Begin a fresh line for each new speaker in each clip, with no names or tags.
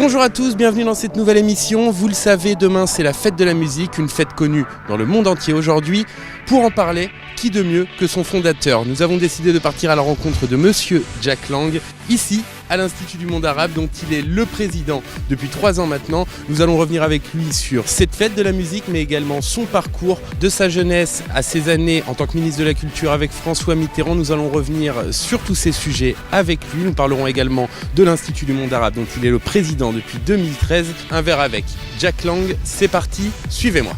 Bonjour à tous, bienvenue dans cette nouvelle émission. Vous le savez, demain c'est la fête de la musique, une fête connue dans le monde entier aujourd'hui. Pour en parler, qui de mieux que son fondateur? Nous avons décidé de partir à la rencontre de Monsieur Jack Lang, ici à l'Institut du Monde Arabe, dont il est le président depuis 3 ans maintenant. Nous allons revenir avec lui sur cette fête de la musique, mais également son parcours, de sa jeunesse à ses années en tant que ministre de la Culture avec François Mitterrand. Nous allons revenir sur tous ces sujets avec lui. Nous parlerons également de l'Institut du Monde Arabe, dont il est le président depuis 2013. Un verre avec Jack Lang, c'est parti, suivez-moi.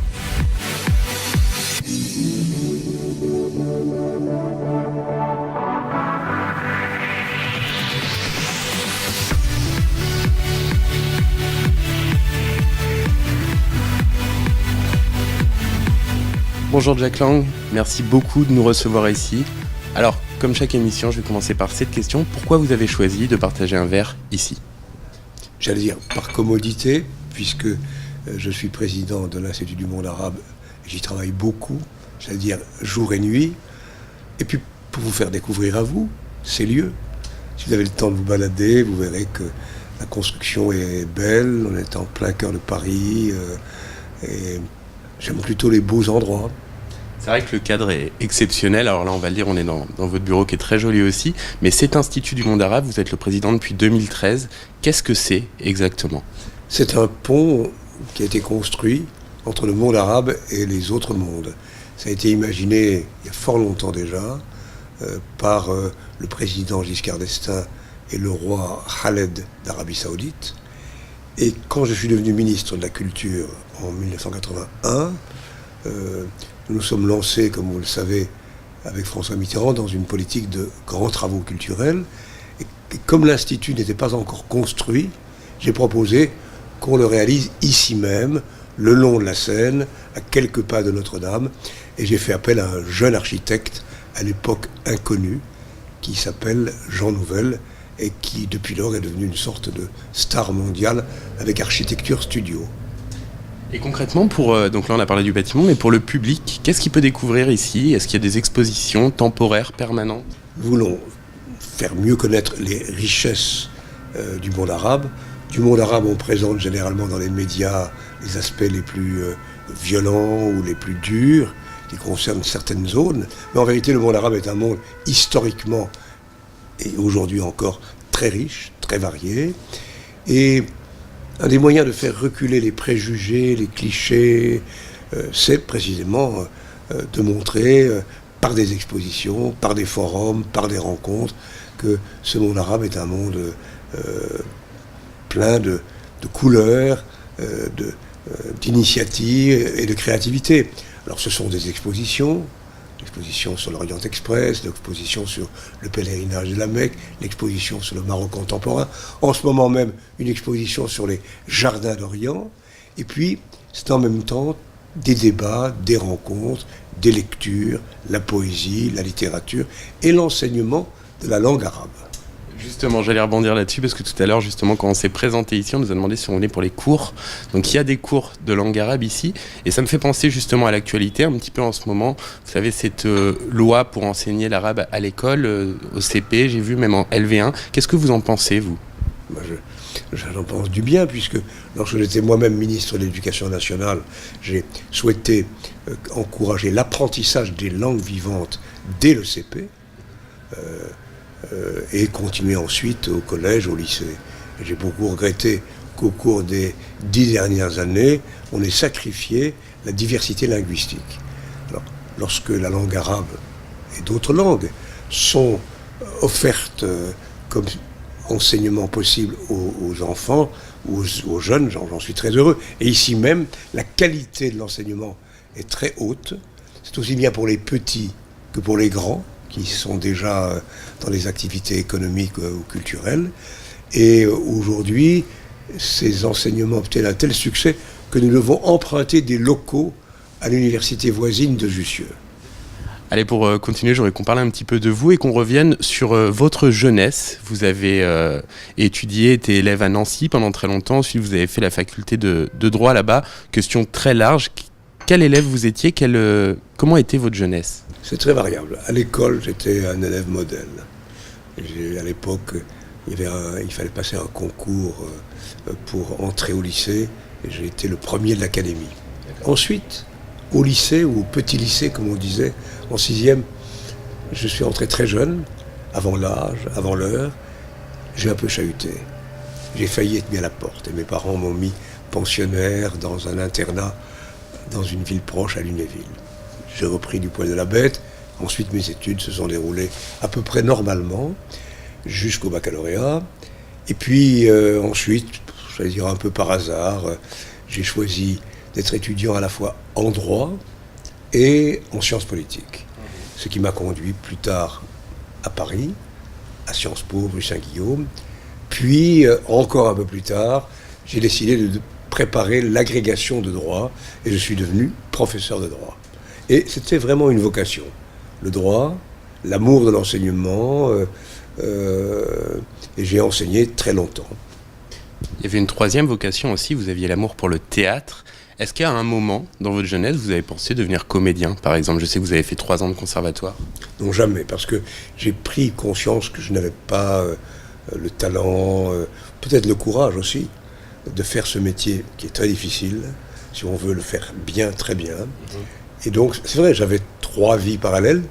Bonjour Jack Lang, merci beaucoup de nous recevoir ici. Alors, comme chaque émission, je vais commencer par cette question. Pourquoi vous avez choisi de partager un verre ici?
J'allais dire par commodité, puisque je suis président de l'Institut du Monde Arabe, j'y travaille beaucoup, j'allais dire jour et nuit, et puis pour vous faire découvrir à vous ces lieux. Si vous avez le temps de vous balader, vous verrez que la construction est belle, on est en plein cœur de Paris, et j'aime plutôt les beaux endroits.
C'est vrai que le cadre est exceptionnel. Alors là, on va le dire, on est dans votre bureau qui est très joli aussi. Mais cet Institut du Monde Arabe, vous êtes le président depuis 2013. Qu'est-ce que c'est exactement?
C'est un pont qui a été construit entre le monde arabe et les autres mondes. Ça a été imaginé il y a fort longtemps déjà par le président Giscard d'Estaing et le roi Khaled d'Arabie Saoudite. Et quand je suis devenu ministre de la Culture en 1981, nous sommes lancés, comme vous le savez, avec François Mitterrand, dans une politique de grands travaux culturels. Et comme l'Institut n'était pas encore construit, j'ai proposé qu'on le réalise ici même, le long de la Seine, à quelques pas de Notre-Dame. Et j'ai fait appel à un jeune architecte, à l'époque inconnu, qui s'appelle Jean Nouvel, et qui, depuis lors, est devenu une sorte de star mondiale avec Architecture Studio.
Et concrètement, donc là on a parlé du bâtiment, mais pour le public, qu'est-ce qu'il peut découvrir ici? Est-ce qu'il y a des expositions temporaires, permanentes?
Nous voulons faire mieux connaître les richesses du monde arabe. Du monde arabe, on présente généralement dans les médias les aspects les plus violents ou les plus durs, qui concernent certaines zones. Mais en vérité, le monde arabe est un monde historiquement et aujourd'hui encore très riche, très varié. Et un des moyens de faire reculer les préjugés, les clichés, c'est précisément de montrer par des expositions, par des forums, par des rencontres, que ce monde arabe est un monde plein de couleurs, d'initiatives et de créativité. Alors ce sont des expositions sur l'Orient Express, l'exposition sur le pèlerinage de la Mecque, l'exposition sur le Maroc contemporain, en ce moment même une exposition sur les jardins d'Orient, et puis c'est en même temps des débats, des rencontres, des lectures, la poésie, la littérature et l'enseignement de la langue arabe.
Justement, j'allais rebondir là-dessus parce que tout à l'heure, justement, quand on s'est présenté ici, on nous a demandé si on venait pour les cours. Donc il y a des cours de langue arabe ici et ça me fait penser justement à l'actualité un petit peu en ce moment. Vous savez, cette loi pour enseigner l'arabe à l'école, au CP, j'ai vu même en LV1. Qu'est-ce que vous en pensez, vous?
J'en pense du bien, puisque lorsque j'étais moi-même ministre de l'Éducation nationale, j'ai souhaité encourager l'apprentissage des langues vivantes dès le CP. Et continuer ensuite au collège, au lycée. Et j'ai beaucoup regretté qu'au cours des 10 dernières années, on ait sacrifié la diversité linguistique. Alors, lorsque la langue arabe et d'autres langues sont offertes comme enseignement possible aux enfants ou aux jeunes, j'en suis très heureux. Et ici même, la qualité de l'enseignement est très haute. C'est aussi bien pour les petits que pour les grands, qui sont déjà dans les activités économiques ou culturelles. Et aujourd'hui, ces enseignements obtiennent un tel succès que nous devons emprunter des locaux à l'université voisine de Jussieu.
Allez, pour continuer, j'aurais qu'on parle un petit peu de vous et qu'on revienne sur votre jeunesse. Vous avez étudié, été élève à Nancy pendant très longtemps, ensuite vous avez fait la faculté de droit là-bas. Question très large, quel élève vous étiez? Comment était votre jeunesse?
C'est très variable. À l'école, j'étais un élève modèle. À l'époque, il fallait passer un concours pour entrer au lycée, et j'ai été le premier de l'académie. Ensuite, au lycée, ou au petit lycée, comme on disait, en 6e, je suis entré très jeune, avant l'âge, avant l'heure. J'ai un peu chahuté. J'ai failli être mis à la porte, et mes parents m'ont mis pensionnaire dans un internat dans une ville proche à Lunéville. J'ai repris du poil de la bête. Ensuite, mes études se sont déroulées à peu près normalement, jusqu'au baccalauréat. Et puis ensuite, je vais dire un peu par hasard, j'ai choisi d'être étudiant à la fois en droit et en sciences politiques. Ce qui m'a conduit plus tard à Paris, à Sciences Po, rue Saint-Guillaume. Puis, encore un peu plus tard, j'ai décidé de préparer l'agrégation de droit et je suis devenu professeur de droit. Et c'était vraiment une vocation. Le droit, l'amour de l'enseignement, et j'ai enseigné très longtemps.
Il y avait une troisième vocation aussi, vous aviez l'amour pour le théâtre. Est-ce qu'à un moment, dans votre jeunesse, vous avez pensé devenir comédien, par exemple? Je sais que vous avez fait 3 ans de conservatoire.
Non, jamais, parce que j'ai pris conscience que je n'avais pas le talent, peut-être le courage aussi, de faire ce métier qui est très difficile, si on veut le faire bien, très bien. Et donc, c'est vrai, j'avais 3 vies parallèles,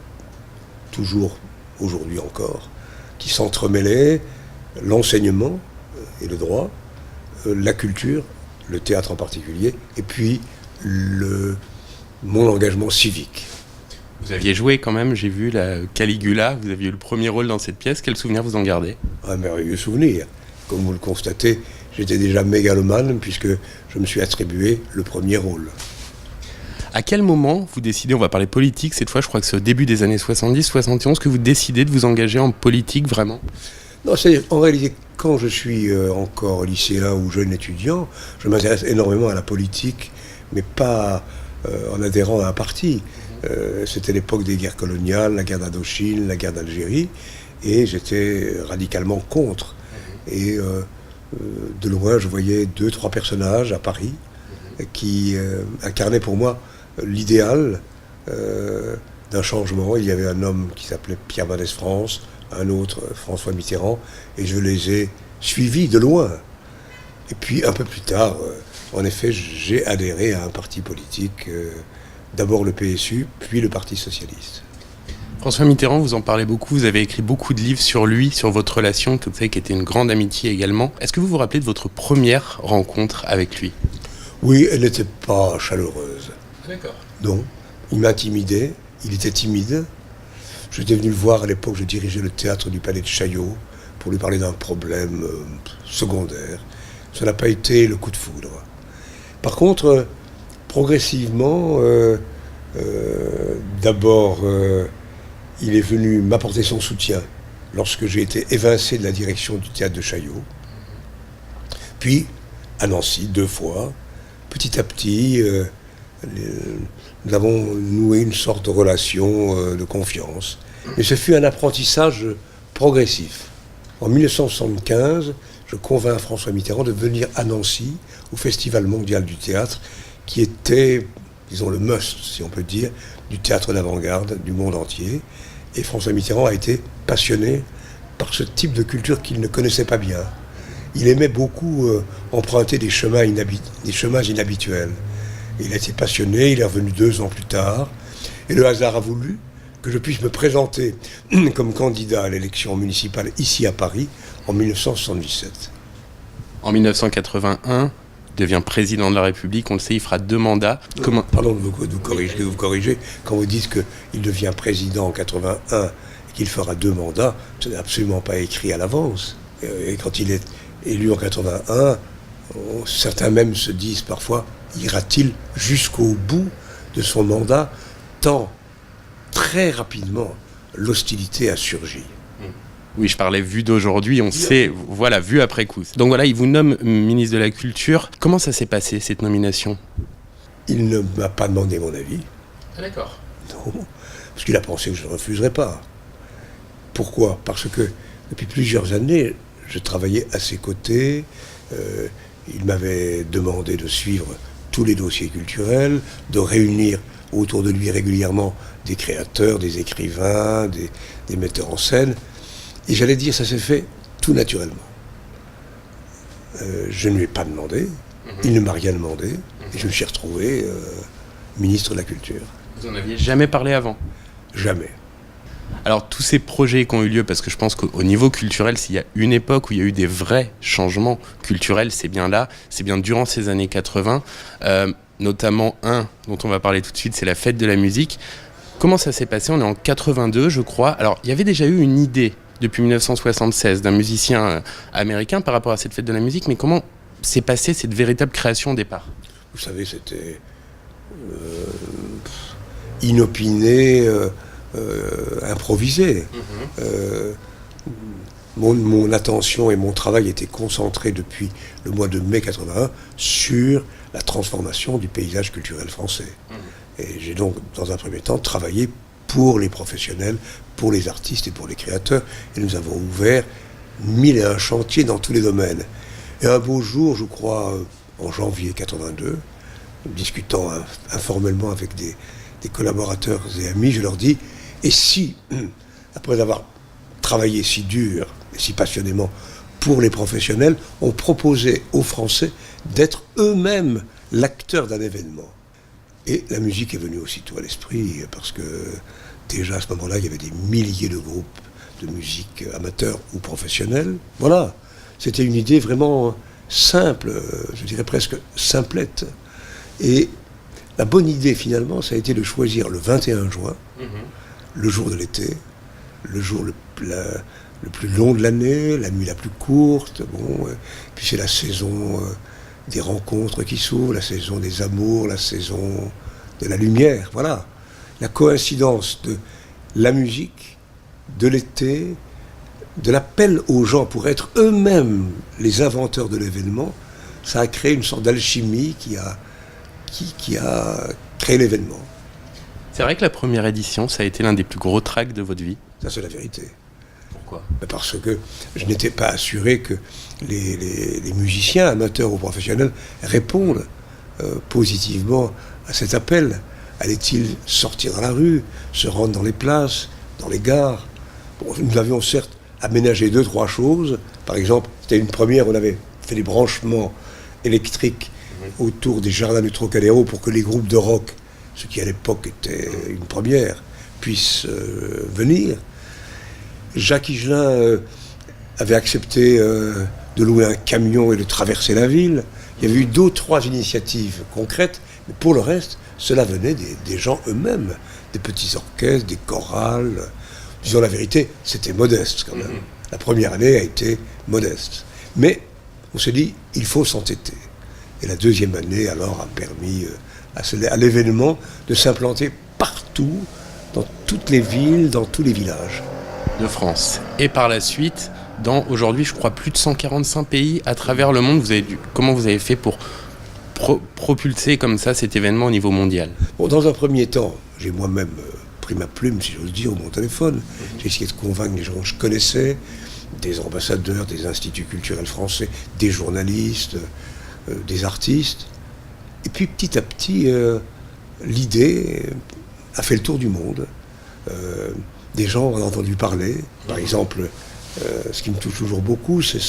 toujours aujourd'hui encore, qui s'entremêlaient, l'enseignement et le droit, la culture, le théâtre en particulier, et puis mon engagement civique.
Vous aviez joué quand même, j'ai vu la Caligula, vous aviez eu le premier rôle dans cette pièce. Quel souvenir vous en gardez?
Un merveilleux souvenir. Comme vous le constatez, j'étais déjà mégalomane puisque je me suis attribué le premier rôle.
À quel moment vous décidez, on va parler politique cette fois, je crois que c'est au début des années 70-71, que vous décidez de vous engager en politique vraiment?
Non, c'est en réalité, quand je suis encore lycéen ou jeune étudiant, je m'intéresse énormément à la politique, mais pas en adhérant à un parti. C'était l'époque des guerres coloniales, la guerre d'Indochine, la guerre d'Algérie, et j'étais radicalement contre. Et de loin, je voyais 2-3 personnages à Paris qui incarnaient pour moi l'idéal d'un changement. Il y avait un homme qui s'appelait Pierre Mendès France, un autre François Mitterrand, et je les ai suivis de loin. Et puis un peu plus tard, en effet, j'ai adhéré à un parti politique, d'abord le PSU, puis le Parti Socialiste.
François Mitterrand, vous en parlez beaucoup, vous avez écrit beaucoup de livres sur lui, sur votre relation, que vous savez qui était une grande amitié également. Est-ce que vous vous rappelez de votre première rencontre avec lui?
Oui, elle n'était pas chaleureuse.
D'accord.
Non, il m'intimidait, il était timide. J'étais venu le voir à l'époque, je dirigeais le théâtre du Palais de Chaillot pour lui parler d'un problème secondaire. Ça n'a pas été le coup de foudre. Par contre, progressivement, d'abord, il est venu m'apporter son soutien lorsque j'ai été évincé de la direction du théâtre de Chaillot. Puis, à Nancy, 2 fois. Petit à petit, nous avons noué une sorte de relation de confiance. Mais ce fut un apprentissage progressif. En 1975, je convainc François Mitterrand de venir à Nancy, au Festival mondial du théâtre, qui était, disons, le must, si on peut dire, du théâtre d'avant-garde du monde entier. Et François Mitterrand a été passionné par ce type de culture qu'il ne connaissait pas bien. Il aimait beaucoup emprunter des chemins inhabituels. Il a été passionné, il est revenu 2 ans plus tard, et le hasard a voulu que je puisse me présenter comme candidat à l'élection municipale ici à Paris en 1977.
En 1981, il devient président de la République, on le sait, il fera 2 mandats. Comment...
Pardon de vous corriger, quand vous dites qu'il devient président en 81 et qu'il fera 2 mandats, ce n'est absolument pas écrit à l'avance. Et quand il est élu en 81, certains même se disent parfois, ira-t-il jusqu'au bout de son mandat, tant très rapidement l'hostilité a surgi.
Oui, je parlais vue d'aujourd'hui, on sait, voilà, vue après coup. Donc voilà, il vous nomme ministre de la Culture. Comment ça s'est passé, cette nomination?
Il ne m'a pas demandé mon avis.
Ah, d'accord.
Non, parce qu'il a pensé que je ne refuserais pas. Pourquoi? Parce que depuis plusieurs années, je travaillais à ses côtés. Il m'avait demandé de suivre tous les dossiers culturels, de réunir autour de lui régulièrement des créateurs, des écrivains, des metteurs en scène. Et j'allais dire, ça s'est fait tout naturellement. Je ne lui ai pas demandé, il ne m'a rien demandé, et je me suis retrouvé ministre de la Culture.
Vous n'en aviez jamais parlé avant?
Jamais.
Alors tous ces projets qui ont eu lieu, parce que je pense qu'au niveau culturel, s'il y a une époque où il y a eu des vrais changements culturels, c'est bien là, c'est bien durant ces années 80, notamment un dont on va parler tout de suite, c'est la fête de la musique. Comment ça s'est passé? On est en 82, je crois. Alors il y avait déjà eu une idée depuis 1976 d'un musicien américain par rapport à cette fête de la musique, mais comment s'est passée cette véritable création au départ?
Vous savez, c'était inopiné, improvisé. Mon attention et mon travail étaient concentrés depuis le mois de mai 81 sur la transformation du paysage culturel français. Et j'ai donc, dans un premier temps, travaillé pour les professionnels, pour les artistes et pour les créateurs. Et nous avons ouvert 1001 chantiers dans tous les domaines. Et un beau jour, je crois, en janvier 82, discutant informellement avec des collaborateurs et amis, je leur dis, et si, après avoir travaillé si dur et si passionnément pour les professionnels, on proposait aux Français d'être eux-mêmes l'acteur d'un événement? Et la musique est venue aussitôt à l'esprit, parce que déjà à ce moment-là, il y avait des milliers de groupes de musique amateurs ou professionnels. Voilà, c'était une idée vraiment simple, je dirais presque simplette. Et la bonne idée finalement, ça a été de choisir le 21 juin, le jour de l'été, le jour le plus long de l'année, la nuit la plus courte. Puis c'est la saison des rencontres qui s'ouvrent, la saison des amours, la saison de la lumière. Voilà, la coïncidence de la musique, de l'été, de l'appel aux gens pour être eux-mêmes les inventeurs de l'événement, ça a créé une sorte d'alchimie qui a créé l'événement.
C'est vrai que la première édition, ça a été l'un des plus gros tracks de votre vie?
Ça, c'est la vérité.
Pourquoi?
Parce que je n'étais pas assuré que les musiciens, amateurs ou professionnels, répondent positivement à cet appel. Allaient-ils sortir dans la rue, se rendre dans les places, dans les gares? Nous avions certes aménagé 2-3 choses. Par exemple, c'était une première, on avait fait des branchements électriques autour des jardins du Trocadéro pour que les groupes de rock, ce qui à l'époque était une première, puissent venir. Jacques Higelin avait accepté de louer un camion et de traverser la ville. Il y avait eu 2 ou 3 initiatives concrètes, mais pour le reste, cela venait des gens eux-mêmes, des petits orchestres, des chorales. Disons la vérité, c'était modeste quand même. La première année a été modeste. Mais on s'est dit, il faut s'entêter. Et la deuxième année, alors, a permis à l'événement de s'implanter partout, dans toutes les villes, dans tous les villages
de France. Et par la suite, dans aujourd'hui, je crois, plus de 145 pays à travers le monde. Comment vous avez fait pour propulser comme ça cet événement au niveau mondial?
Dans un premier temps, j'ai moi-même pris ma plume, si j'ose dire, ou mon téléphone. J'ai essayé de convaincre les gens que je connaissais, des ambassadeurs, des instituts culturels français, des journalistes, des artistes. Et puis petit à petit, l'idée a fait le tour du monde. Des gens en ont entendu parler. Par exemple, ce qui me touche toujours beaucoup, c'est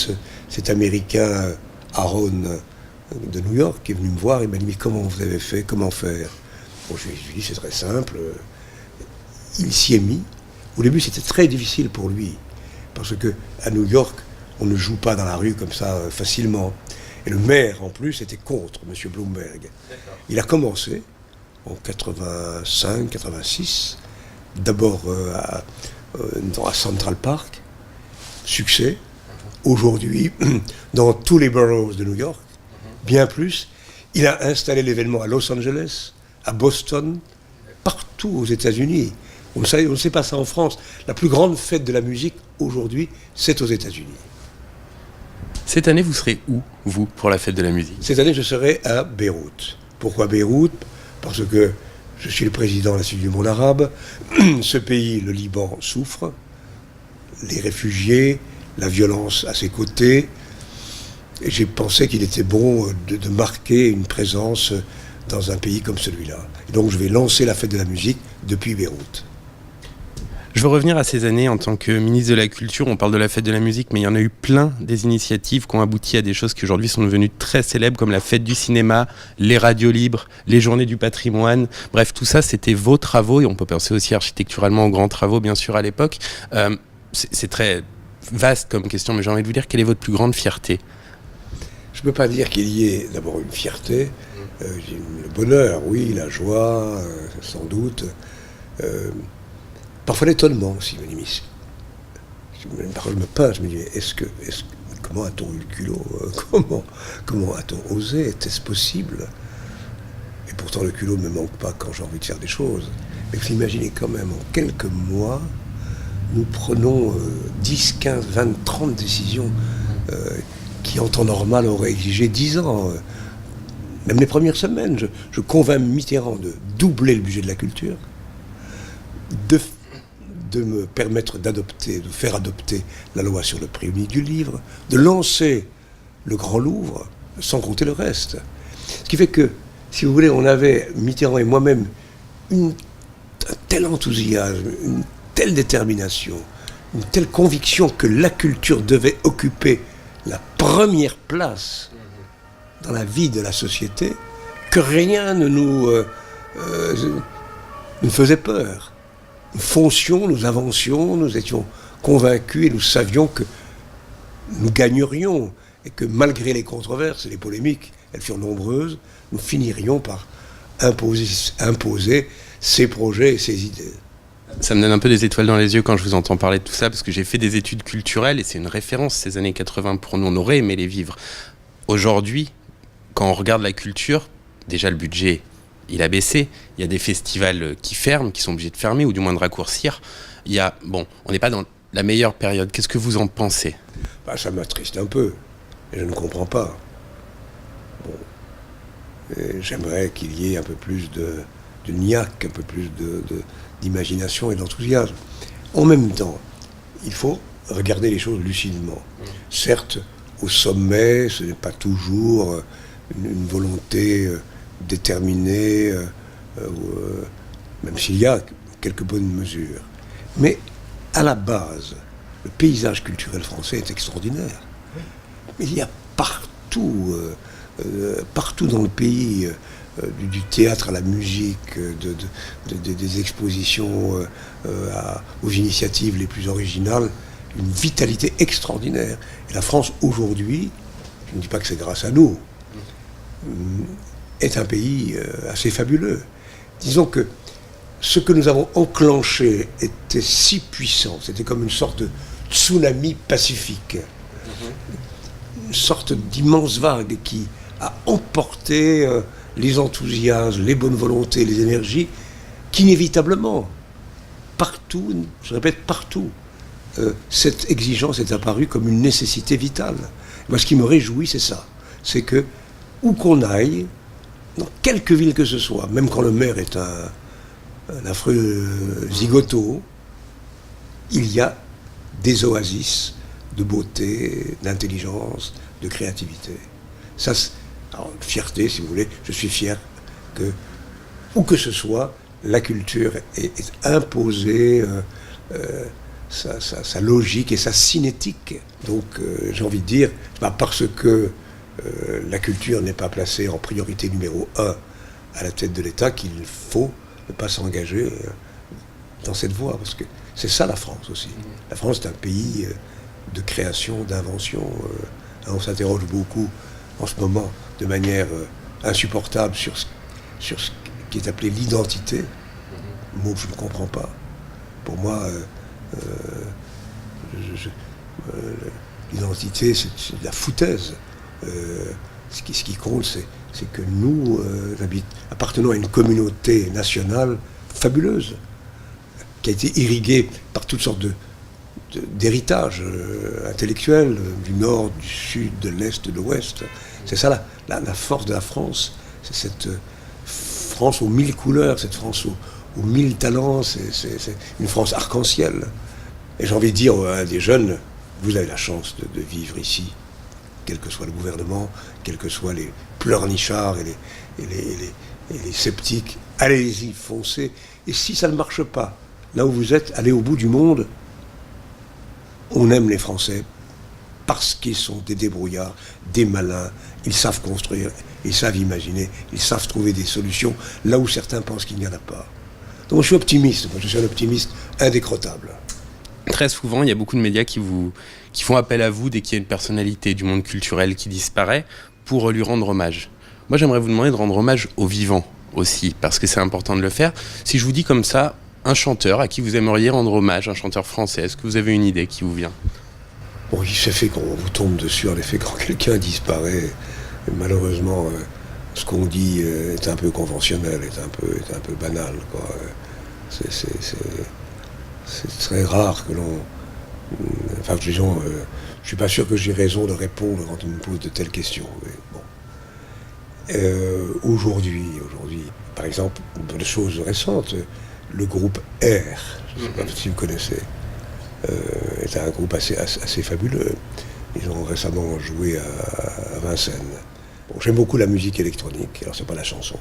cet Américain Aaron de New York qui est venu me voir. Il m'a dit, mais comment vous avez fait? Comment faire? Je lui ai dit, c'est très simple. Il s'y est mis. Au début, c'était très difficile pour lui. Parce qu'à New York, on ne joue pas dans la rue comme ça facilement. Et le maire, en plus, était contre, M. Bloomberg. D'accord. Il a commencé en 85, 86, d'abord à Central Park, succès. Aujourd'hui, dans tous les boroughs de New York, bien plus. Il a installé l'événement à Los Angeles, à Boston, partout aux États-Unis. On ne sait pas ça en France. La plus grande fête de la musique, aujourd'hui, c'est aux États-Unis.
Cette année, vous serez où, vous, pour la fête de la musique?
Cette année, je serai à Beyrouth. Pourquoi Beyrouth? Parce que je suis le président de l'Institut du monde arabe. Ce pays, le Liban, souffre. Les réfugiés, la violence à ses côtés. Et j'ai pensé qu'il était bon de marquer une présence dans un pays comme celui-là. Et donc je vais lancer la fête de la musique depuis Beyrouth.
Je veux revenir à ces années en tant que ministre de la Culture. On parle de la fête de la musique, mais il y en a eu plein des initiatives qui ont abouti à des choses qui aujourd'hui sont devenues très célèbres, comme la fête du cinéma, les radios libres, les journées du patrimoine. Bref, tout ça, c'était vos travaux, et on peut penser aussi architecturalement aux grands travaux, bien sûr, à l'époque. C'est très vaste comme question, mais j'ai envie de vous dire, quelle est votre plus grande fierté ?
Je ne peux pas dire qu'il y ait d'abord une fierté, le bonheur, oui, la joie, sans doute. Parfois l'étonnement aussi, parfois je me pince, je me dis, comment a-t-on eu le culot, comment a-t-on osé, était-ce possible? Et pourtant le culot ne me manque pas quand j'ai envie de faire des choses. Mais vous imaginez quand même, en quelques mois, nous prenons 10, 15, 20, 30 décisions qui en temps normal auraient exigé 10 ans. Même les premières semaines, je convainc Mitterrand de doubler le budget de la culture, de me permettre de faire adopter la loi sur le prix unique du livre, de lancer le Grand Louvre, sans compter le reste. Ce qui fait que, si vous voulez, on avait, Mitterrand et moi-même, un tel enthousiasme, une telle détermination, une telle conviction que la culture devait occuper la première place dans la vie de la société, que rien ne nous faisait peur. Nous foncions, nous avancions, nous étions convaincus et nous savions que nous gagnerions et que malgré les controverses et les polémiques, elles furent nombreuses, nous finirions par imposer ces projets et ces idées.
Ça me donne un peu des étoiles dans les yeux quand je vous entends parler de tout ça, parce que j'ai fait des études culturelles et c'est une référence, ces années 80 pour nous, on aurait aimé les vivre. Aujourd'hui, quand on regarde la culture, déjà le budget, il a baissé, il y a des festivals qui ferment, qui sont obligés de fermer ou du moins de raccourcir. On n'est pas dans la meilleure période. Qu'est-ce que vous en pensez ?
Ça m'attriste un peu, et je ne comprends pas. J'aimerais qu'il y ait un peu plus de niaque, un peu plus d'imagination et d'enthousiasme. En même temps, il faut regarder les choses lucidement. Certes, au sommet, ce n'est pas toujours une volonté déterminée, même s'il y a quelques bonnes mesures. Mais à la base, le paysage culturel français est extraordinaire. Il y a partout dans le pays, du théâtre à la musique, des expositions aux initiatives les plus originales, une vitalité extraordinaire. Et la France, aujourd'hui, je ne dis pas que c'est grâce à nous, est un pays assez fabuleux. Disons que ce que nous avons enclenché était si puissant, c'était comme une sorte de tsunami pacifique, une sorte d'immense vague qui a emporté les enthousiasmes, les bonnes volontés, les énergies, qu'inévitablement, partout, je répète, partout, cette exigence est apparue comme une nécessité vitale. Moi, ce qui me réjouit, c'est ça. C'est que, où qu'on aille, dans quelque ville que ce soit, même quand le maire est un affreux zigoto, il y a des oasis de beauté, d'intelligence, de créativité. Ça, alors, fierté, si vous voulez, je suis fier que, où que ce soit, la culture est imposée sa logique et sa cinétique. Donc, j'ai envie de dire, parce que la culture n'est pas placée en priorité numéro 1 à la tête de l'État, qu'il faut ne pas s'engager dans cette voie, parce que c'est ça la France aussi. La France est un pays de création, d'invention. On s'interroge beaucoup en ce moment de manière insupportable sur ce qui est appelé l'identité, mot que je ne comprends pas. Pour moi, l'identité, c'est de la foutaise. Ce qui compte, c'est que nous appartenons à une communauté nationale fabuleuse, qui a été irriguée par toutes sortes d'héritages intellectuels, du nord, du sud, de l'est, de l'ouest. C'est ça la force de la France, c'est cette France aux 1000 couleurs, cette France aux 1000 talents, c'est une France arc-en-ciel. Et j'ai envie de dire à des jeunes, vous avez la chance de vivre ici, quel que soit le gouvernement, quels que soient les pleurnichards et les sceptiques, allez-y, foncez. Et si ça ne marche pas, là où vous êtes, allez au bout du monde. On aime les Français parce qu'ils sont des débrouillards, des malins, ils savent construire, ils savent imaginer, ils savent trouver des solutions là où certains pensent qu'il n'y en a pas. Donc je suis optimiste, moi je suis un optimiste indécrottable.
Très souvent, il y a beaucoup de médias qui font appel à vous dès qu'il y a une personnalité du monde culturel qui disparaît pour lui rendre hommage. Moi, j'aimerais vous demander de rendre hommage aux vivants aussi, parce que c'est important de le faire. Si je vous dis comme ça, un chanteur à qui vous aimeriez rendre hommage, un chanteur français, est-ce que vous avez une idée qui vous vient ?
Bon, il se fait qu'on vous tombe dessus, en effet, quand quelqu'un disparaît. Malheureusement, ce qu'on dit est un peu conventionnel, est un peu banal, quoi. C'est très rare que l'on... Enfin, disons, je suis pas sûr que j'ai raison de répondre quand on me pose de telles questions. Mais bon. Aujourd'hui, par exemple, de choses récentes, le groupe R, je ne sais pas si vous connaissez, est un groupe assez fabuleux. Ils ont récemment joué à Vincennes. Bon, j'aime beaucoup la musique électronique, alors c'est pas la chanson.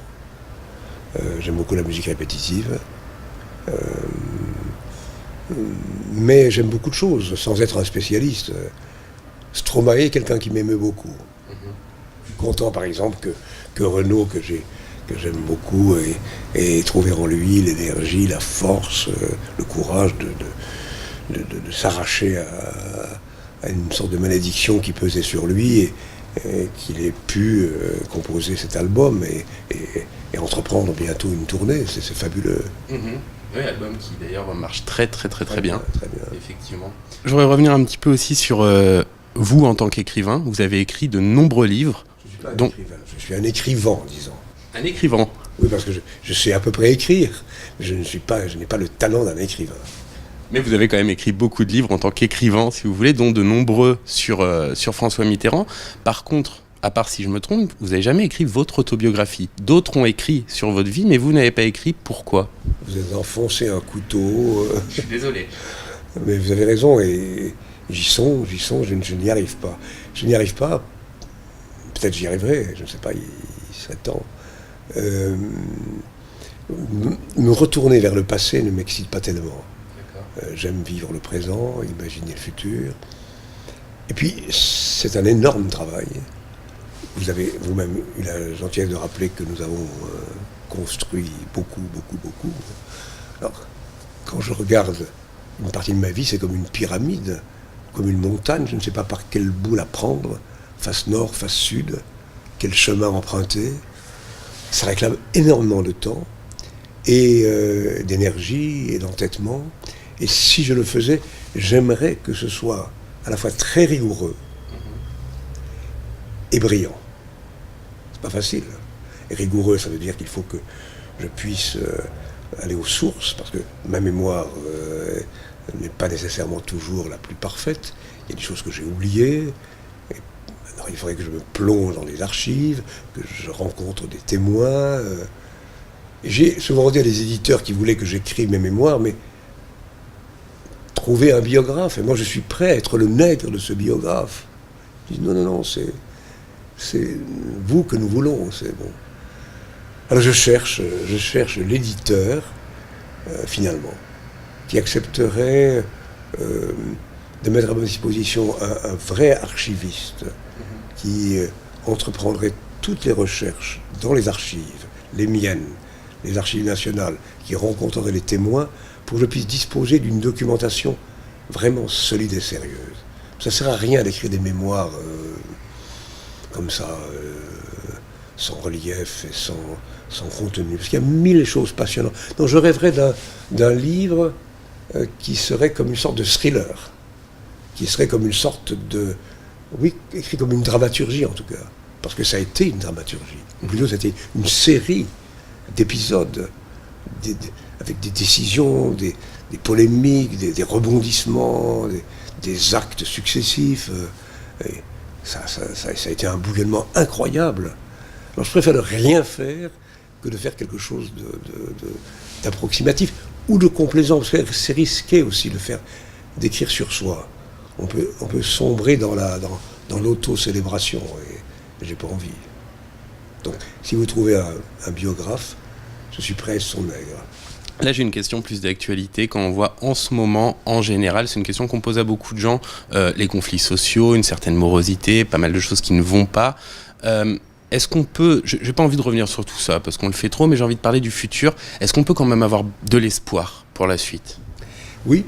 J'aime beaucoup la musique répétitive. Mais j'aime beaucoup de choses, sans être un spécialiste. Stromae est quelqu'un qui m'aimait beaucoup. Je suis content, par exemple, que Renaud, que j'aime beaucoup, ait trouvé en lui l'énergie, la force, le courage de s'arracher à une sorte de malédiction qui pesait sur lui et qu'il ait pu composer cet album et entreprendre bientôt une tournée. C'est fabuleux.
Oui, album qui d'ailleurs marche très bien.
Très bien.
Effectivement. Je voudrais revenir un petit peu aussi sur vous en tant qu'écrivain. Vous avez écrit de nombreux livres.
Je ne suis pas un écrivain, je suis un écrivant, disons.
Un écrivain.
Oui, parce que je sais à peu près écrire, mais je n'ai pas le talent d'un écrivain.
Mais vous avez quand même écrit beaucoup de livres en tant qu'écrivain, si vous voulez, dont de nombreux sur François Mitterrand. Par contre, à part si je me trompe, vous n'avez jamais écrit votre autobiographie. D'autres ont écrit sur votre vie, mais vous n'avez pas écrit. Pourquoi ?
Vous avez enfoncé un couteau.
Je suis désolé.
Mais vous avez raison, et j'y songe, je n'y arrive pas. Je n'y arrive pas, peut-être j'y arriverai, je ne sais pas, il serait temps. Me retourner vers le passé ne m'excite pas tellement. J'aime vivre le présent, imaginer le futur. Et puis, c'est un énorme travail. Vous avez vous-même eu la gentillesse de rappeler que nous avons construit beaucoup. Alors, quand je regarde une partie de ma vie, c'est comme une pyramide, comme une montagne. Je ne sais pas par quel bout la prendre, face nord, face sud, quel chemin emprunter. Ça réclame énormément de temps, et d'énergie, et d'entêtement. Et si je le faisais, j'aimerais que ce soit à la fois très rigoureux et brillant. C'est pas facile. Et rigoureux, ça veut dire qu'il faut que je puisse aller aux sources, parce que ma mémoire n'est pas nécessairement toujours la plus parfaite. Il y a des choses que j'ai oubliées. Alors il faudrait que je me plonge dans les archives, que je rencontre des témoins. Et j'ai souvent dit à des éditeurs qui voulaient que j'écrive mes mémoires, mais trouver un biographe, et moi je suis prêt à être le nègre de ce biographe. Ils disent non, c'est vous que nous voulons, c'est bon. Alors je cherche l'éditeur, finalement, qui accepterait de mettre à ma disposition un vrai archiviste qui entreprendrait toutes les recherches dans les archives, les miennes, les archives nationales, qui rencontrerait les témoins, pour que je puisse disposer d'une documentation vraiment solide et sérieuse. Ça ne sert à rien d'écrire des mémoires comme ça, sans relief et sans contenu, parce qu'il y a mille choses passionnantes. Donc je rêverais d'un livre qui serait comme une sorte de thriller, qui serait comme une sorte de... Oui, écrit comme une dramaturgie en tout cas, parce que ça a été une dramaturgie, ou plutôt c'était une série d'épisodes, avec des décisions, des polémiques, des rebondissements, des actes successifs. Et ça a été un bouillonnement incroyable. Alors je préfère ne rien faire que de faire quelque chose d'approximatif ou de complaisant, parce que c'est risqué aussi d'écrire sur soi. On peut sombrer dans l'auto-célébration, et j'ai pas envie. Donc si vous trouvez un biographe, je suis prêt à être son nègre.
Là, j'ai une question plus d'actualité. Quand on voit en ce moment, en général, c'est une question qu'on pose à beaucoup de gens, les conflits sociaux, une certaine morosité, pas mal de choses qui ne vont pas. Est-ce qu'on peut, j'ai pas envie de revenir sur tout ça parce qu'on le fait trop, mais j'ai envie de parler du futur. Est-ce qu'on peut quand même avoir de l'espoir pour la suite ?
Oui,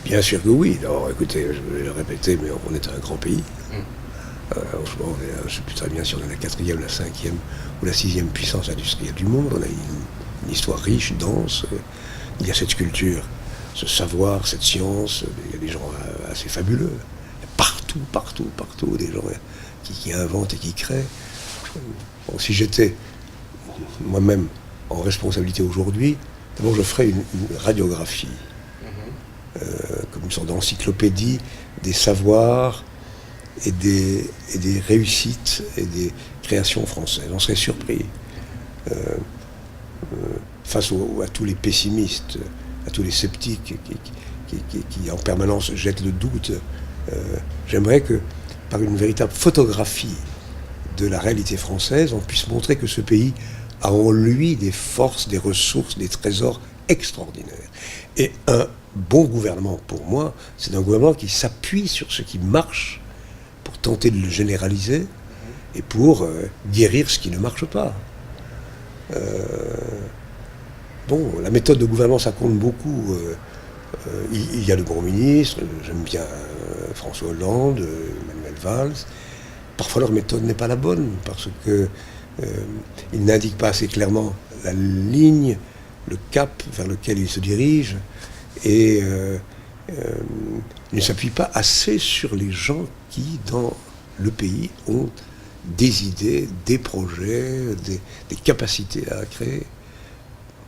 bien sûr que oui. Alors écoutez, je vais le répéter, mais on est un grand pays. Je ne sais plus très bien si on est la 4e, la 5e ou la 6e puissance industrielle du monde. On a une histoire riche, dense. Il y a cette culture, ce savoir, cette science. Il y a des gens assez fabuleux. Il y a partout des gens qui inventent et qui créent. Bon, si j'étais moi-même en responsabilité aujourd'hui, d'abord je ferais une radiographie, comme une sorte d'encyclopédie des savoirs et des réussites et des créations françaises. On serait surpris face à tous les pessimistes, à tous les sceptiques qui en permanence jettent le doute. J'aimerais que par une véritable photographie de la réalité française, on puisse montrer que ce pays a en lui des forces, des ressources, des trésors extraordinaires. Et un bon gouvernement, pour moi, c'est un gouvernement qui s'appuie sur ce qui marche pour tenter de le généraliser et pour guérir ce qui ne marche pas. Bon, la méthode de gouvernement, ça compte beaucoup. Il y a de bons ministres, j'aime bien François Hollande, Manuel Valls. Parfois leur méthode n'est pas la bonne, parce qu'ils n'indiquent pas assez clairement la ligne, le cap vers lequel ils se dirigent, et ils ne s'appuient pas assez sur les gens qui, dans le pays, ont des idées, des projets, des capacités à créer.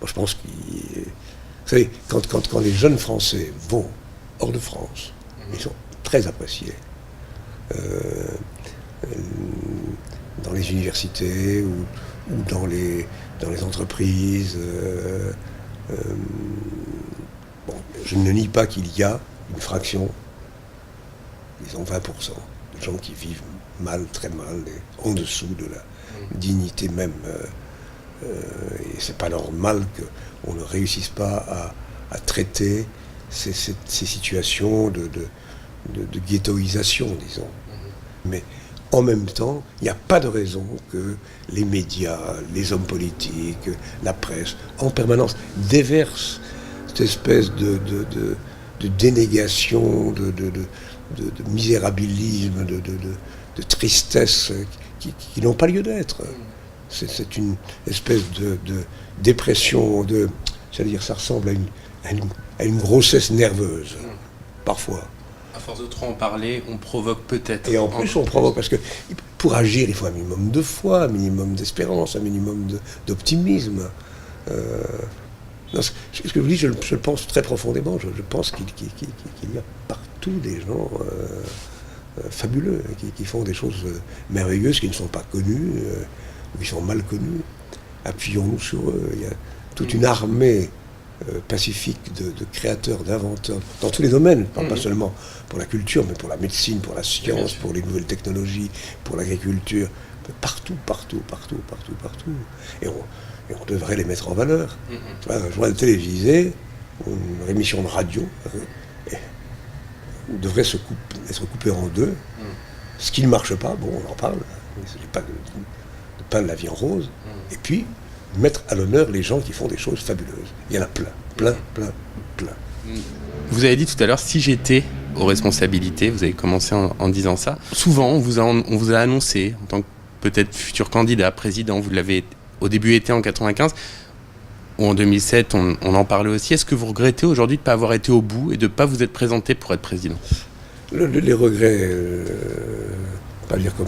Moi, je pense que... Vous savez, quand les jeunes Français vont hors de France, ils sont très appréciés. Dans les universités ou dans les entreprises. Bon, je ne nie pas qu'il y a une fraction, disons 20%, de gens qui vivent mal, très mal, en dessous de la dignité même. Et c'est pas normal qu'on ne réussisse pas à traiter ces situations de ghettoisation, disons. Mais en même temps, il n'y a pas de raison que les médias, les hommes politiques, la presse, en permanence, déversent cette espèce de dénégation, de misérabilisme, de tristesse qui n'ont pas lieu d'être. C'est une espèce de dépression, j'allais dire, ça ressemble à une grossesse nerveuse, parfois.
À force de trop en parler, on provoque peut-être...
Et en plus, on provoque, parce que pour agir, il faut un minimum de foi, un minimum d'espérance, un minimum d'optimisme. Ce que je vous dis, je le pense très profondément. Je pense qu'il y a partout des gens fabuleux, qui font des choses merveilleuses, qui ne sont pas connues, ou qui sont mal connues. Appuyons-nous sur eux. Il y a toute une armée pacifique de créateurs, d'inventeurs, dans tous les domaines, pas seulement pour la culture, mais pour la médecine, pour la science, pour les nouvelles technologies, pour l'agriculture, partout. Et on devrait les mettre en valeur. Un journal télévisé, une émission de radio, devrait être coupé en deux. Ce qui ne marche pas, bon, on en parle, il ne s'agit pas de peindre la vie en rose, et puis mettre à l'honneur les gens qui font des choses fabuleuses. Il y en a plein.
Vous avez dit tout à l'heure, si j'étais aux responsabilités, vous avez commencé en disant ça. Souvent, on vous a annoncé, en tant que peut-être futur candidat, président, vous l'avez au début été en 95, ou en 2007, on en parlait aussi. Est-ce que vous regrettez aujourd'hui de ne pas avoir été au bout et de ne pas vous être présenté pour être président ?
Les regrets, pas dire comme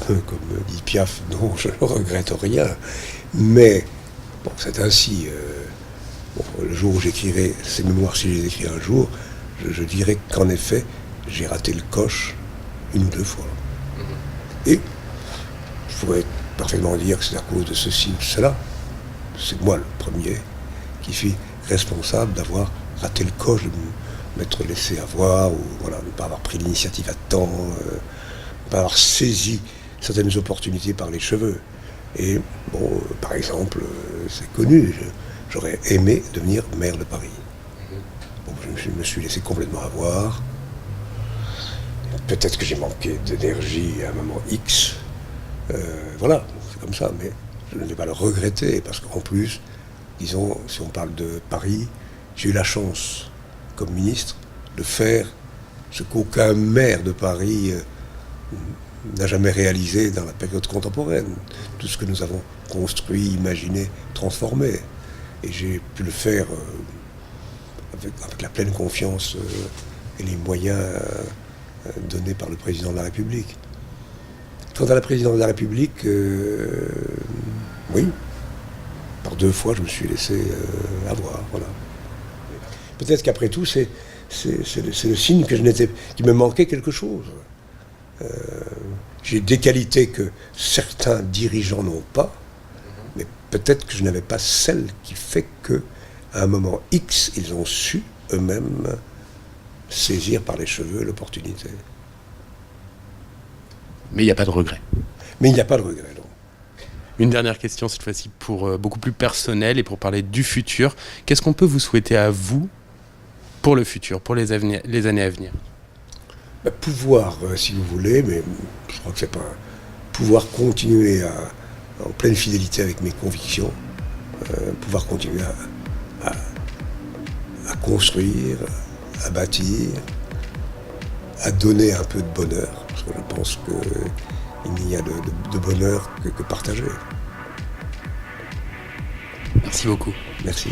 dit Piaf, non, je ne regrette rien, mais bon, c'est ainsi. Le jour où j'écrirai ces mémoires, si je les écris un jour, je dirais qu'en effet, j'ai raté le coche une ou deux fois. Et je pourrais parfaitement dire que c'est à cause de ceci ou de cela. C'est moi le premier qui suis responsable d'avoir raté le coche, de m'être laissé avoir, ou voilà, de ne pas avoir pris l'initiative à temps, de ne pas avoir saisi certaines opportunités par les cheveux. Et bon, par exemple, c'est connu, j'aurais aimé devenir maire de Paris. Bon, je me suis laissé complètement avoir. Peut-être que j'ai manqué d'énergie à un moment X. Voilà, c'est comme ça, mais je ne vais pas le regretter, parce qu'en plus, disons, si on parle de Paris, j'ai eu la chance, comme ministre, de faire ce qu'aucun maire de Paris n'a jamais réalisé dans la période contemporaine. Tout ce que nous avons construit, imaginé, transformé. Et j'ai pu le faire avec la pleine confiance et les moyens donnés par le président de la République. Quant à la présidence de la République, oui, par 2 fois je me suis laissé avoir, voilà. Peut-être qu'après tout, c'est le signe que qu'il me manquait quelque chose. J'ai des qualités que certains dirigeants n'ont pas, mais peut-être que je n'avais pas celle qui fait qu'à un moment X, ils ont su eux-mêmes saisir par les cheveux l'opportunité.
Mais il n'y a pas de regret.
Mais il n'y a pas de regret, non.
Une dernière question, cette fois-ci pour beaucoup plus personnel et pour parler du futur. Qu'est-ce qu'on peut vous souhaiter à vous pour le futur, pour les années à venir?
Pouvoir, si vous voulez, mais je crois que c'est pas... Pouvoir continuer en pleine fidélité avec mes convictions, pouvoir continuer à construire, à bâtir, à donner un peu de bonheur, parce que je pense qu'il n'y a de bonheur que partagé.
Merci beaucoup.
Merci.